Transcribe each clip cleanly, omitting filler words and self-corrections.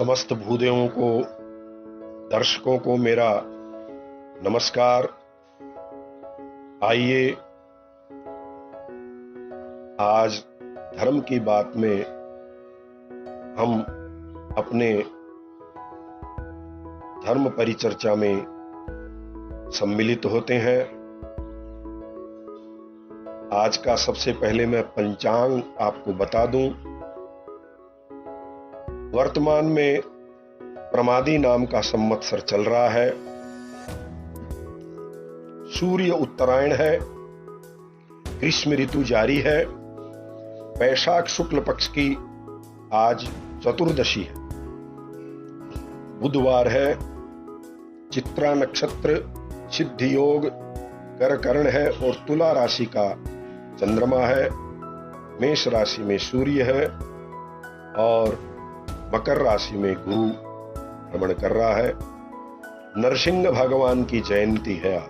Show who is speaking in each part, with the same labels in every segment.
Speaker 1: समस्त भूदेवों को, दर्शकों को मेरा नमस्कार। आइए आज धर्म की बात में हम अपने धर्म परिचर्चा में सम्मिलित होते हैं। आज का सबसे पहले मैं पंचांग आपको बता दूं। वर्तमान में प्रमादी नाम का संवत्सर चल रहा है। सूर्य उत्तरायण है, ग्रीष्म ऋतु जारी है। वैशाख शुक्ल पक्ष की आज चतुर्दशी है, बुधवार है। चित्रा नक्षत्र, सिद्धि योग, करकरण है और तुला राशि का चंद्रमा है। मेष राशि में सूर्य है और मकर राशि में गुरु भ्रमण कर रहा है। नरसिंह भगवान की जयंती है आज।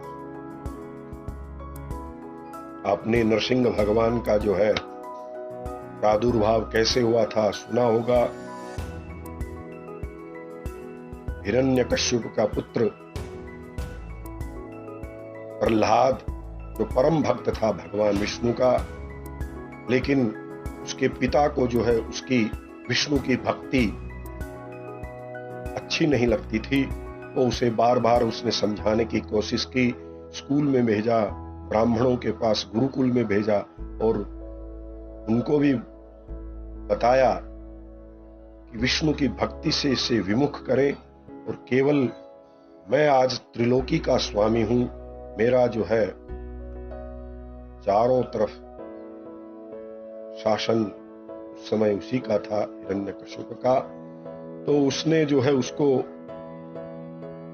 Speaker 1: आपने नरसिंह भगवान का जो है प्रादुर्भाव कैसे हुआ था सुना होगा। हिरण्यकश्यप का पुत्र प्रहलाद जो परम भक्त था भगवान विष्णु का, लेकिन उसके पिता को जो है उसकी विष्णु की भक्ति अच्छी नहीं लगती थी, तो उसे बार बार उसने समझाने की कोशिश की। स्कूल में भेजा, ब्राह्मणों के पास गुरुकुल में भेजा और उनको भी बताया कि विष्णु की भक्ति से इसे विमुख करें और केवल मैं आज त्रिलोकी का स्वामी हूं, मेरा जो है चारों तरफ शासन उस समय उसी का था, हिरण्यकश्यप का। तो उसने जो है उसको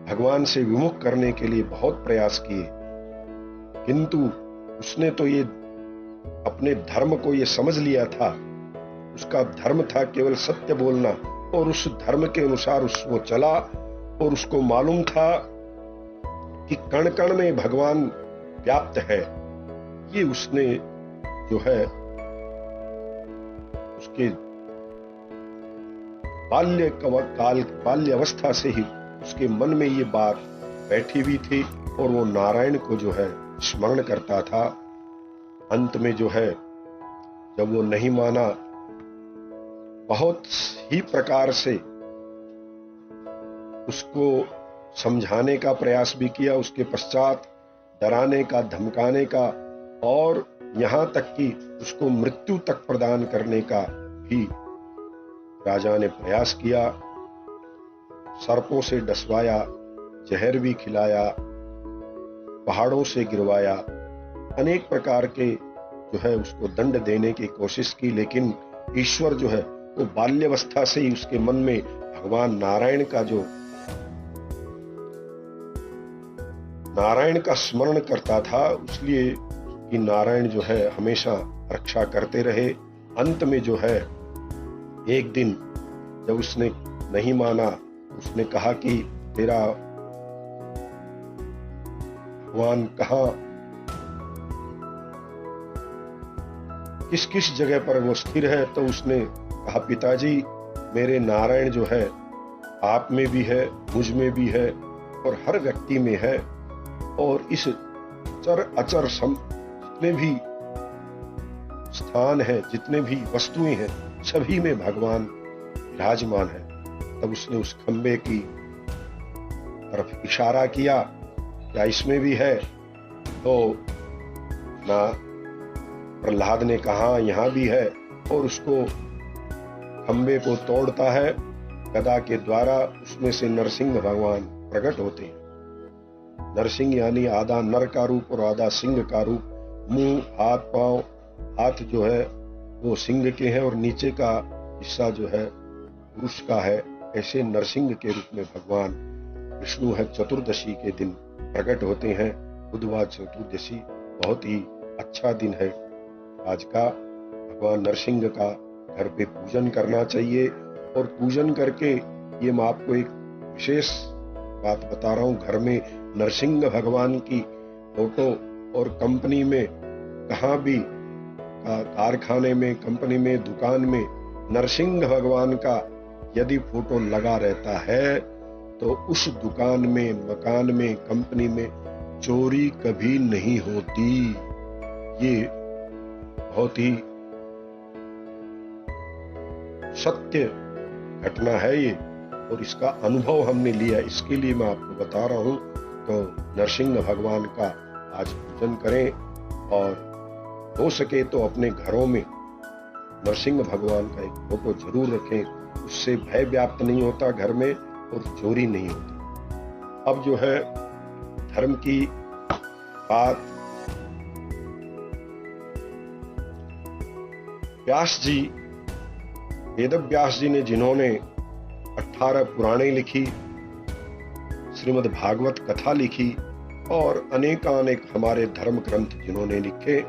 Speaker 1: भगवान से विमुख करने के लिए बहुत प्रयास किए, किंतु उसने तो ये अपने धर्म को ये समझ लिया था। उसका धर्म था केवल सत्य बोलना और उस धर्म के अनुसार वो चला और उसको मालूम था कि कण कण में भगवान व्याप्त है। ये उसने जो है उसके बाल्य अवस्था से ही उसके मन में ये बात बैठी हुई थी और वो नारायण को जो है स्मरण करता था। अंत में जो है जब वो नहीं माना, बहुत ही प्रकार से उसको समझाने का प्रयास भी किया, उसके पश्चात डराने का, धमकाने का और यहां तक कि उसको मृत्यु तक प्रदान करने का भी राजा ने प्रयास किया। सर्पों से डसवाया, जहर भी खिलाया, पहाड़ों से गिरवाया, अनेक प्रकार के जो है उसको दंड देने की कोशिश की, लेकिन ईश्वर जो है वो बाल्यावस्था से ही उसके मन में भगवान नारायण का स्मरण करता था, इसलिए कि नारायण जो है हमेशा रक्षा करते रहे। अंत में जो है एक दिन जब उसने नहीं माना, उसने कहा कि तेरा भगवान कहां, किस किस जगह पर वो स्थिर है, तो उसने कहा पिताजी मेरे नारायण जो है आप में भी है, मुझ में भी है और हर व्यक्ति में है, और इस चर अचर जितने भी स्थान है, जितने भी वस्तुएं हैं, सभी में भगवान विराजमान है। तब उसने उस खंबे की तरफ इशारा किया, क्या इसमें भी है? तो ना प्रहलाद ने कहा यहां भी है, और उसको खंबे को तोड़ता है गदा के द्वारा। उसमें से नरसिंह भगवान प्रकट होते हैं। नरसिंह यानी आधा नर का रूप और आधा सिंह का रूप। मुंह, हाथ, पांव, हाथ जो है वो सिंह के हैं और नीचे का हिस्सा जो है पुरुष का है। ऐसे नरसिंह के रूप में भगवान विष्णु है चतुर्दशी के दिन प्रकट होते हैं। बुधवार चतुर्दशी बहुत ही अच्छा दिन है आज का। भगवान नरसिंह का घर पे पूजन करना चाहिए, और पूजन करके ये मैं आपको एक विशेष बात बता रहा हूं, घर में नरसिंह भगवान की फोटो और कंपनी में कहां भी, कारखाने में, कंपनी में, दुकान में नरसिंह भगवान का यदि फोटो लगा रहता है तो उस दुकान में, मकान में, कंपनी में चोरी कभी नहीं होती। ये बहुत ही सत्य घटना है ये, और इसका अनुभव हमने लिया, इसके लिए मैं आपको बता रहा हूं। तो नरसिंह भगवान का आज पूजन करें, और हो सके तो अपने घरों में नरसिंह भगवान का एक फोटो जरूर रखें। उससे भय व्याप्त नहीं होता घर में और चोरी नहीं होती। अब जो है धर्म की बात, व्यास जी, वेद व्यास जी ने जिन्होंने 18 पुराणे लिखी, श्रीमद् भागवत कथा लिखी और अनेकानेक हमारे धर्म ग्रंथ जिन्होंने लिखे,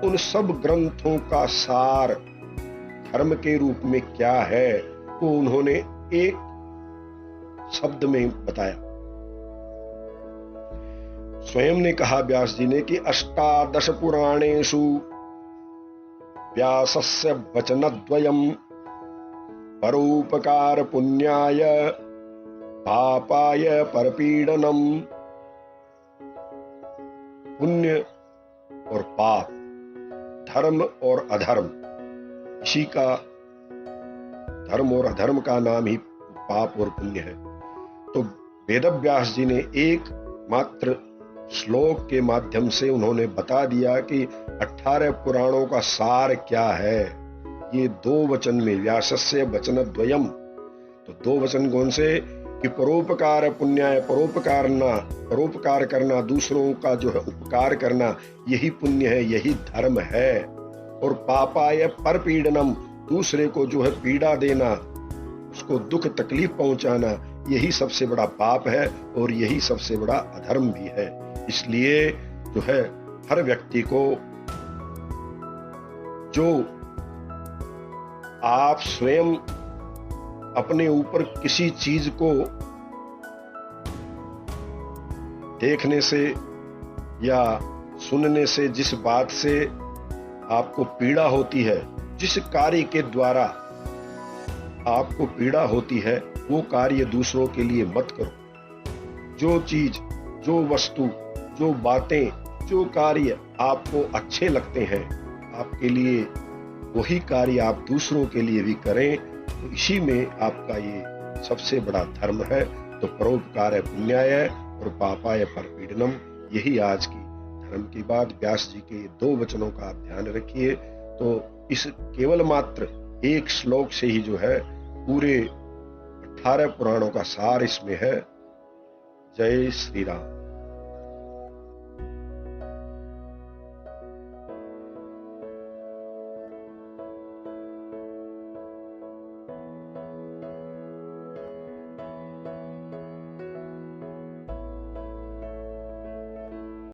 Speaker 1: उन सब ग्रंथों का सार धर्म के रूप में क्या है वो उन्होंने एक शब्द में बताया। स्वयं ने कहा व्यास जी ने कि 18 पुराणेषु व्यासस्य वचनद्वयम् परोपकार पुण्याय पापाय परपीडनम। पुण्य और पाप, धर्म और अधर्म, इसी का, धर्म और अधर्म का नाम ही पाप और पुण्य है। तो वेद व्यास जी ने एक मात्र श्लोक के माध्यम से उन्होंने बता दिया कि 18 पुराणों का सार क्या है। ये 2 वचन में, व्यासस्य वचन द्वयम, तो 2 वचन कौन से कि परोपकार पुण्याय, परोपकार करना, दूसरों का जो है उपकार करना, यही पुण्य है, यही धर्म है। और पापाय परपीडनम, दूसरे को जो है पीड़ा देना, उसको दुख तकलीफ पहुंचाना, यही सबसे बड़ा पाप है और यही सबसे बड़ा अधर्म भी है। इसलिए जो है हर व्यक्ति को, जो आप स्वयं अपने ऊपर किसी चीज को देखने से या सुनने से, जिस बात से आपको पीड़ा होती है, जिस कार्य के द्वारा आपको पीड़ा होती है, वो कार्य दूसरों के लिए मत करो। जो चीज, जो वस्तु, जो बातें, जो कार्य आपको अच्छे लगते हैं आपके लिए, वही कार्य आप दूसरों के लिए भी करें। तो इसी में आपका ये सबसे बड़ा धर्म है। तो परोपकार है पुण्याय और पापाय परपीडनम, यही आज की धर्म की बात। व्यास जी के 2 वचनों का आप ध्यान रखिए। तो इस केवल मात्र एक श्लोक से ही जो है पूरे 18 पुराणों का सार इसमें है। जय श्री राम।